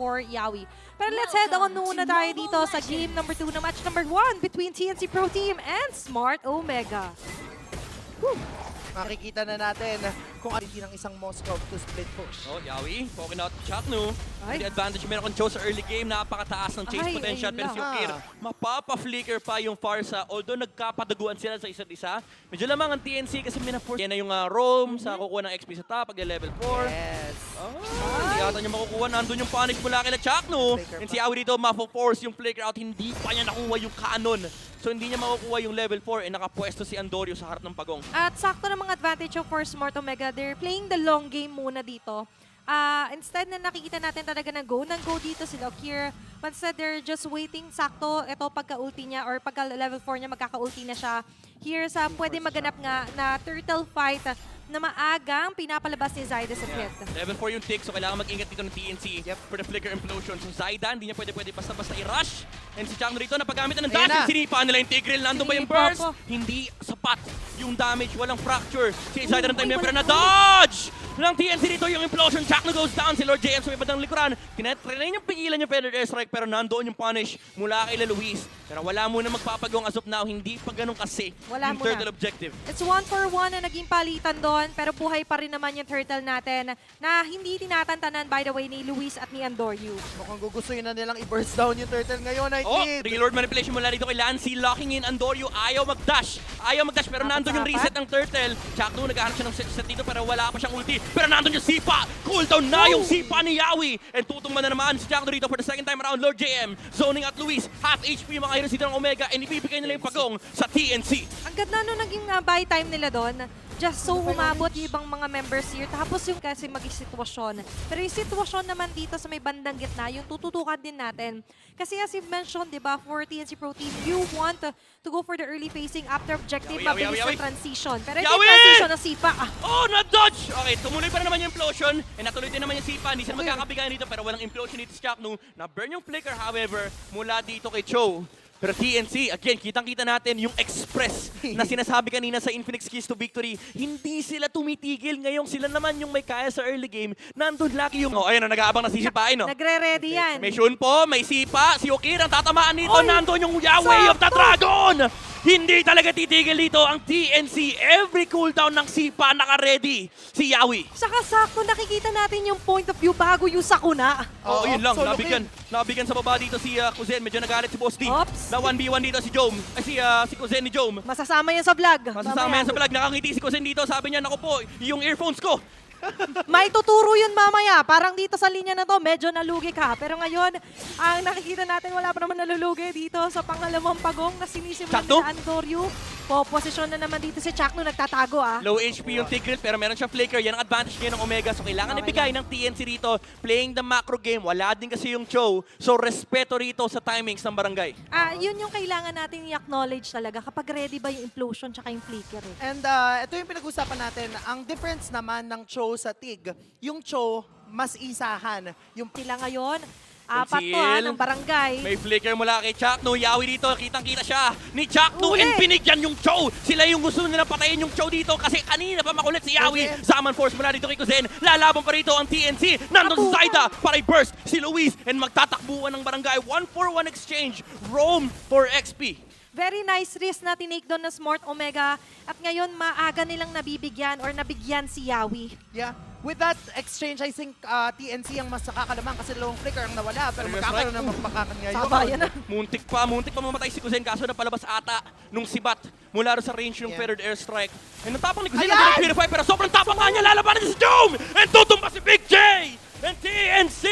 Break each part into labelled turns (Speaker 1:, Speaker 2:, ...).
Speaker 1: for Yawi. Pero let's head on muna tayo dito sa game number 2 na match number 1 between TNC Pro Team and Smart Omega.
Speaker 2: Makikita na natin kung ano ng isang Moscow to split push.
Speaker 3: Oh, Yawi, poking out Chaknu. The advantage meron kung Cho sa early game, napakataas ng chase
Speaker 1: Ay,
Speaker 3: potential.
Speaker 1: ayun
Speaker 3: Pero si
Speaker 1: lang.
Speaker 3: Okir, mapapa-flicker pa yung Farsa. Although nagkapadaguan sila sa isa't isa, medyo lamang ang TNC kasi minaforce. Yan na yung roam sa kukuha ng XP sa top, pag-level 4.
Speaker 2: Yes.
Speaker 3: Hindi yata niya makukuha. Nandun yung punish mula kila Chaknu. And si Yawi dito, mapop-force yung flicker out. Hindi pa niya nakuha yung cannon. So hindi niya makukuha yung level 4 and nakapwesto si Andorio sa harap ng pagong.
Speaker 1: At sakto ng mga advantage of for Smart Omega, they're playing the long game muna dito. Instead na nakikita natin talaga na go dito sila Okir. Instead, they're just waiting sakto. Ito pagka-ulti niya or pagka-level 4 niya, magkaka-ulti na siya. Here sa pwede maganap nga na turtle fight na maagang pinapalabas ni Zyda sa pit.
Speaker 3: Level 4 yung tick, so kailangan mag-ingat dito ng TNC for the flicker implosion. So Zyda, hindi niya pwede basta-basta i-rush. And si Chaknu rito, napagamit na ng dash. Sinipa nila yung Tigreal. Nandun ba yung
Speaker 1: Sinipa
Speaker 3: burst?
Speaker 1: po.
Speaker 3: Hindi sapat yung damage, walang fracture. Si Zyda ng time na pero na-dodge! Ng TNC dito yung implosion. Chaknu goes down. Si Lord JM sa may bandang likuran. Tinatry yung pigilan yung Feathered Airstrike pero nandoon yung punish mula kay Luis. Pero wala muna magpapagong as of now. Hindi pa ganun kasi
Speaker 1: Wala
Speaker 3: yung
Speaker 1: muna.
Speaker 3: turtle objective.
Speaker 1: It's 1-for-1 na naging palitan doon, pero buhay pa rin naman yung turtle natin na hindi tinatantanan, by the way, ni Luis at ni Andoryu.
Speaker 2: Mukhang gugustuhin na nilang i-burst down yung turtle ngayon, I
Speaker 3: Oh,
Speaker 2: think.
Speaker 3: reload manipulation mula dito kay Lancy, locking in Andoryu, ayaw mag-dash, pero nandun yung reset ng turtle. Chaknu, naghahanap siya ng set dito pero wala pa siyang ulti, pero nandun yung Sipa, cooldown na yung Sipa ni Yawi, and tutumba na naman si Chaknu dito for the second time around. Lord JM, zoning at Luis, half HP yung mga heroes dito ng Omega, and ibibigay nila yung pagong sa TNC.
Speaker 1: Ang ganda no naging buy time nila doon. Just so umabot yung ibang mga members here. Tapos yung kasi mag-sitwasyon. Pero yung sitwasyon naman dito sa may bandang gitna, yung tututukan din natin. Kasi as you've mentioned, di ba, for TNC Pro Team, you want to go for the early phasing after objective,
Speaker 3: Yawi,
Speaker 1: mabilis
Speaker 3: Yawi,
Speaker 1: na transition. Pero ito
Speaker 3: Yawi!
Speaker 1: yung transition ng Sipa.
Speaker 3: Oh, na-dodge! Okay, tumuloy pa na naman yung implosion, and natuloy din naman yung Sipa. Hindi sila magkakabigayan dito, pero walang implosion dito si Chaknu. Na-burn yung flicker, however, mula dito kay Cho. Pero TNC, again, kitang-kita natin yung express na sinasabi kanina sa Infinix Keys to Victory. Hindi sila tumitigil. Ngayong sila naman yung may kaya sa early game. Nandun laki yung... Oh, ayun, nag-aabang na sisipain, no?
Speaker 1: Nagre-ready yan.
Speaker 3: May Shun po, may Sipa, si Okir ang tatamaan dito. Nandun yung Yahweh of the Dragon! Hindi talaga titigil dito ang TNC. Every cooldown ng Sipa naka-ready si Yawi.
Speaker 1: Saka sakto nakikita natin yung point of view bago yung sakuna.
Speaker 3: Oo, yun lang.
Speaker 2: so
Speaker 3: Nabigyan sa baba dito si Kuzen. Medyo nagalit si Boss D.
Speaker 1: Oops.
Speaker 3: Na 1v1 dito si Jome. Ay, si Kuzen ni Jome.
Speaker 1: Masasama yan sa vlog.
Speaker 3: Masasama yan sa vlog. Nakangiti si Kuzen dito. Sabi niya, naku po, yung earphones ko.
Speaker 1: May tuturo yun mamaya. Parang dito sa linya na to, medyo nalugi ka. Pero ngayon, ang nakikita natin, wala pa naman nalulugi dito sa pangalawang pagong na sinisimulan
Speaker 3: Chaknu?
Speaker 1: ni Andoryu. Posisyon na naman dito si Chaknu, nagtatago
Speaker 3: Low HP yung Tigreal pero meron siyang flicker. Yan ang advantage niya ng Omega. So kailangan
Speaker 1: Okay
Speaker 3: ibigay ng TNC rito. Playing the macro game. Wala din kasi yung Cho. So respeto rito sa timings ng barangay.
Speaker 1: Yun yung kailangan natin i-acknowledge talaga kapag ready ba yung implosion tsaka yung flicker.
Speaker 2: And ito yung pinag-usapan natin. Ang difference naman ng Cho sa Tig, yung Cho, mas isahan. Yung
Speaker 1: Sila ngayon, apat to ng barangay.
Speaker 3: May flicker mula kay Chaknu. Yawi dito. Kitang-kita siya ni Chaknu.
Speaker 1: Uli.
Speaker 3: And binigyan yung Cho. Sila yung gusto nila patayin yung Cho dito kasi kanina pa makulit si Yawi.
Speaker 2: Kuzen.
Speaker 3: Zaman force mula dito kay Kuzen. Lalaban pa rito ang TNC. Nandun sa Zyda para i-burst si Luis. And magtatakbuhan ng barangay. 1-for-1 exchange. Roam for XP.
Speaker 1: Very nice risk na tinake doon ng Smart Omega. At ngayon, maaga nilang nabibigyan or nabigyan si Yawi.
Speaker 2: Yeah. With that exchange, I think TNC ang mas nakakalamang kasi dalawang flicker ang nawala. Pero
Speaker 3: Yes,
Speaker 2: magkakaroon
Speaker 3: right.
Speaker 2: ng magpakakan ngayon.
Speaker 1: Sabayan na.
Speaker 3: Muntik pa mamatay si Kuzen kaso napalabas ata nung sibat mula rin sa range ng Feathered Airstrike. And natapang ni Kuzen
Speaker 2: Ayan!
Speaker 3: na Purify pero sobrang tapang nga niya, lalabanan niya si Jome! And tutumba si Big J! And TNC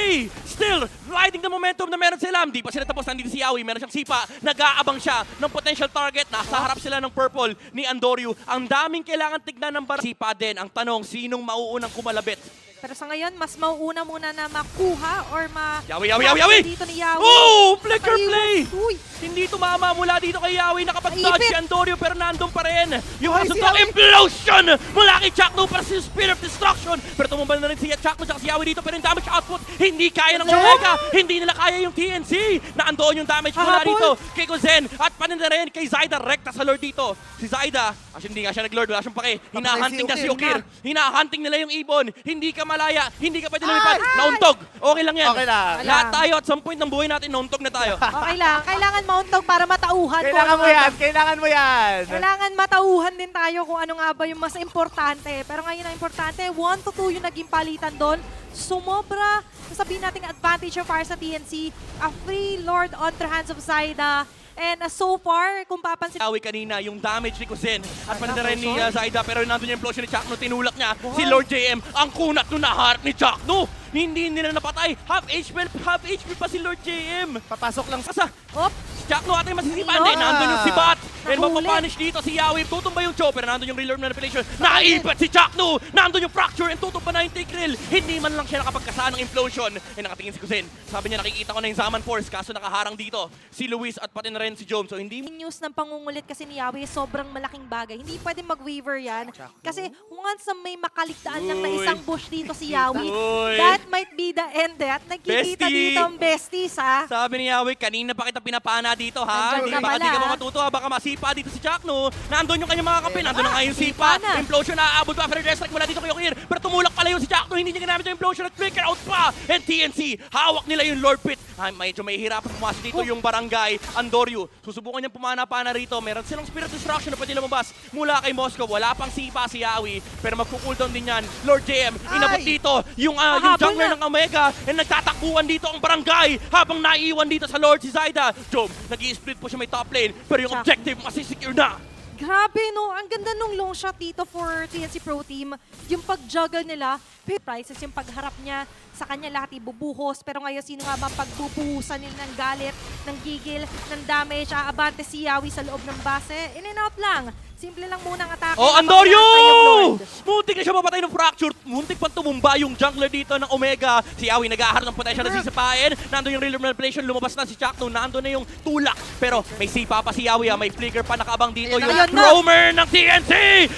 Speaker 3: still riding the momentum na meron sila. Hindi pa sila tapos, nandito si Yawi, meron siyang Sipa, nag-aabang siya ng potential target. Nasa harap sila ng purple ni Andoryu. Ang daming kailangan tignan ng Sipa din. Ang tanong, sinong mauunang kumalabit?
Speaker 1: Pero sa ngayon, mas mauuna muna na makuha or
Speaker 3: Yawi!
Speaker 1: dito ni Yawi.
Speaker 3: Oh! Flicker play!
Speaker 1: Uy!
Speaker 3: Hindi tumama mula dito kay Yawi. Nakapag-dodge
Speaker 1: Ipit.
Speaker 3: si Andoryu pero nandun pa rin. Yung
Speaker 2: Ay, si
Speaker 3: kasuntok
Speaker 2: Yawi.
Speaker 3: implosion mula kay Chaknu para si Spirit of Destruction. Pero tumumba na rin si Chaknu at si Yawi dito pero yung damage output hindi kaya ng Omega. Hindi nila kaya yung TNC. Naandoon yung damage mula
Speaker 1: Hahabol.
Speaker 3: dito kay Kuzen at panin na rin kay Zyda. Rekta sa Lord dito. Si Zyda, hindi nga siya nag-Lord. Wala siyang pake. Hinahunting na si Okir. Hinahunting nila yung Ibon. Hindi ka malaya, hindi ka pwede lumipad. Nauntog. Okay lang yan.
Speaker 2: Okay lang.
Speaker 3: Lahat tayo at some point ng buhay natin, nauntog na tayo.
Speaker 1: Okay lang. Kailangan mauntog para matauhan. kung
Speaker 2: Kailangan
Speaker 1: ano
Speaker 2: mo
Speaker 1: nga
Speaker 2: yan.
Speaker 1: ba-
Speaker 2: Kailangan mo yan.
Speaker 1: Kailangan matauhan din tayo kung ano nga ba yung mas importante. Pero ngayon ang importante, 1 to 2 yung naging palitan doon. Sumobra, sasabihin natin advantage of fire sa TNC. A free Lord on the hands of Zaida. And so far, kung papansin,
Speaker 3: Awi kanina, yung damage ni Kuzen at pala na rin ni
Speaker 1: Implosion?
Speaker 3: Zaida, pero nandun yung implosion ni Chakno, tinulak niya si Lord JM. Ang kunat nun na heart ni Chakno. Hindi nila napatay. Half HP pa si Lord JM.
Speaker 2: Papasok lang sa...
Speaker 3: Kasa,
Speaker 1: op,
Speaker 3: Chakno ate masisipan
Speaker 1: Ayun.
Speaker 3: din. Nandun yung si Bat. And
Speaker 1: Nahuli.
Speaker 3: mapapunish dito si Yawi. Tutumba yung Cho, pero nandun yung reload manipulation. Naipat si Chakno. Nandun yung fracture and tutumba na yung Tigril. Hindi man lang siya nakapagkasaan ng implosion. And nakatingin si Kuzen. Sabi niya nakikita ko na yung Zaman Force, kaso nakaharang dito si Luis at pati na rin si Jom. So hindi
Speaker 1: yung news ng pangungulit kasi ni Yahweh sobrang malaking bagay. Hindi pwede mag-waiver yan. Kasi once na may makaligtaan lang na
Speaker 3: Uy.
Speaker 1: isang bush dito si Yahweh,
Speaker 3: Uy.
Speaker 1: that might be the end. At nagkikita
Speaker 3: Bestie.
Speaker 1: dito ang besties, ha?
Speaker 3: Sabi ni Yawi, kanina pa kita pinapana dito ha.
Speaker 1: Nandiyan
Speaker 3: Hindi
Speaker 1: ka
Speaker 3: baka
Speaker 1: pala,
Speaker 3: di ka
Speaker 1: ha?
Speaker 3: pa matuto ha. Baka masipa dito si Chakno. Nandun yung kanyang mga kapil. Nandun na nga yung
Speaker 1: sipa
Speaker 3: sipa.
Speaker 1: na.
Speaker 3: Implosion na aabot pa. Pero Destrike mula dito kay Okir. Pero tumulak pala yung si Chakno. Hindi niya ginamit yung implosion at flicker out pa. And TNC, hawak nila yung Lord Pit. Ay, medyo may hirapan pumasok dito yung barangay. Andoryu, susubukan niyang pumana-pana rito. Meron silang Spirit Destruction na pwede lumabas mula kay Moscow. Wala pang sipa si Yawi. Pero magkukooldown din yan. Lord JM, inabot
Speaker 2: Ay!
Speaker 3: dito yung
Speaker 1: Pahabol
Speaker 3: jungler
Speaker 1: na.
Speaker 3: ng Omega. And nagtatakbuhan dito ang barangay habang naiiwan dito sa Lord si Zaida. Jom, nag-i-split po siya may top lane. Pero yung
Speaker 1: Tsaka-
Speaker 3: objective masisecure na.
Speaker 1: Grabe, no? Ang ganda nung long shot dito for TNC Pro Team. Yung pag-juggle nila, prices yung pagharap niya sa kanya lahat ibubuhos. Pero ngayon, sino nga ba pagbubuhusan nila ng galit, ng gigil, ng damage, aabante si Yawi sa loob ng base? In and out lang. Simple lang muna ang atake.
Speaker 3: Oh,
Speaker 1: Napakahintay
Speaker 3: Andoryu!
Speaker 1: yung Lord.
Speaker 3: Muntik na siya mapatay ng fracture. Muntik pang tumumba yung jungler dito ng Omega. Si Yawi nag-aaharap ng potential na sisipain. Nandun yung real manipulation. Lumabas na si Chakno. Nandun na yung tulak. Pero may sipa pa si Yawi. May flicker pa nakaabang dito
Speaker 2: Ayun
Speaker 3: yung
Speaker 1: na.
Speaker 3: roamer ng TNC.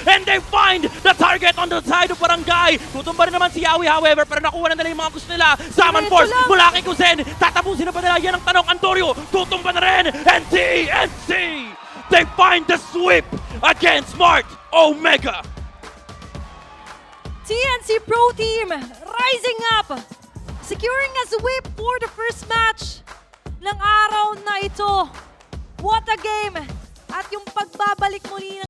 Speaker 3: And they find the target on the side of Barangay. Tutumba rin naman si Yawi however. Pero nakuha na nila yung mga gusto nila. Zaman
Speaker 1: Diretso
Speaker 3: Force
Speaker 1: lang.
Speaker 3: mula kay Kuzen. Tatapusin na ba nila? Yan ang tanong. Andoryu, tutumba na rin. And TNC, they find the sweep against Smart Omega.
Speaker 1: TNC Pro Team rising up, securing a sweep for the first match ng araw na ito. What a game! At yung pagbabalik muli ng